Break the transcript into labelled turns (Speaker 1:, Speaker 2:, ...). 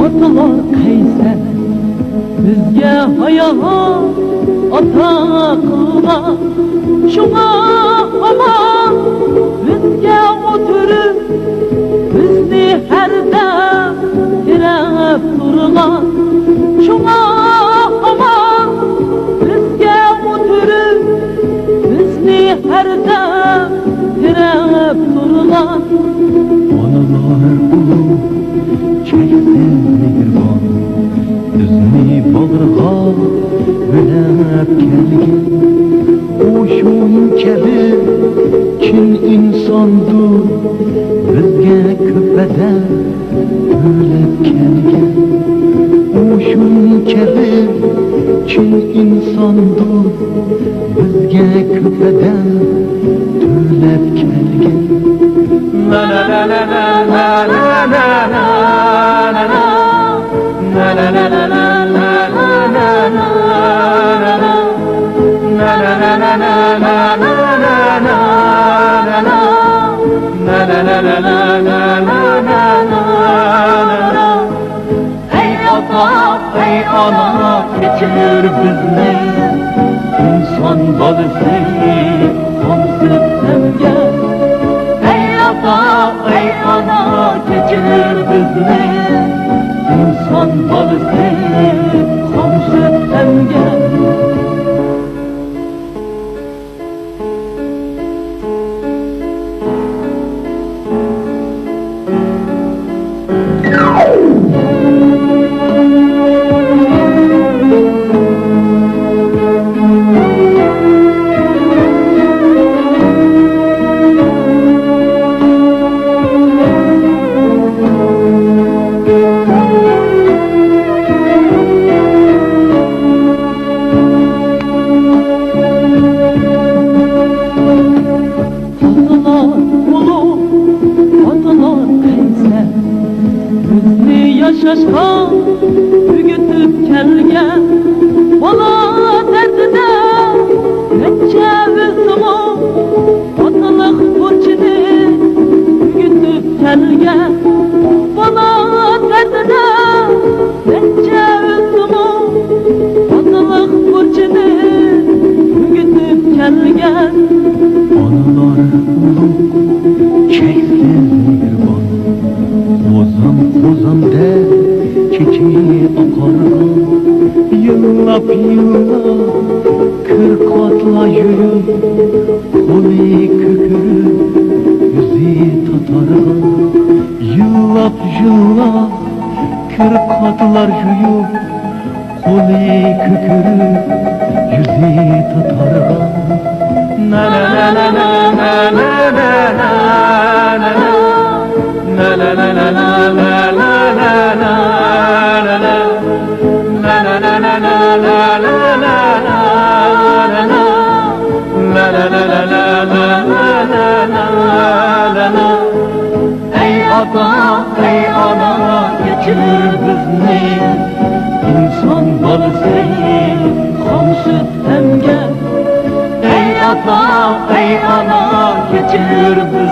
Speaker 1: Atalar kaysa bizga hayot ata qilma, shunga hamon bizga o'tirib bizni har dam tirab turgan, shunga hamon bizga o'tirib bizni har dam tirab turgan.
Speaker 2: Onalar ulug' cheksiz mehribon, bizni bag'riga bo'lab kelgan. U shunchabi chin insondir, bizga ko'padan o'ylab kelgan. U shunchabi chin insondir, bizga ko'padan o'ylab kelgan. La la la la la la la la la la la la la la la Ey ata, ey ana, kechir bizni, inson bolasi qonsiz sevgan. Ey ata, ey ana, kechir bizni, inson bolasi qonsiz sevgan. Yaşaşqa ügütüp kelgen, bola derdine neçe üzümü, atalık burçini ügütüp kelgen, bola derdine neçe üzümü, atalık burçini ügütüp kelgen. Analar ulug' cheksiz mehribon, o'zim der kechi oqargan. Yillab kir qotla yurib, qo'li ko'kirib, yuzi tatargan. Yillab kir qotlar yurib, qo'li ko'kirib, yuzi tatargan. Na na na na na na na na na na la la la la la la la la la la la la la la la la la la la. Ey ata, ey ana, kechir bizni, inson bolasi qonsiz emgan. Ey ata, ey ana, kechir bizni.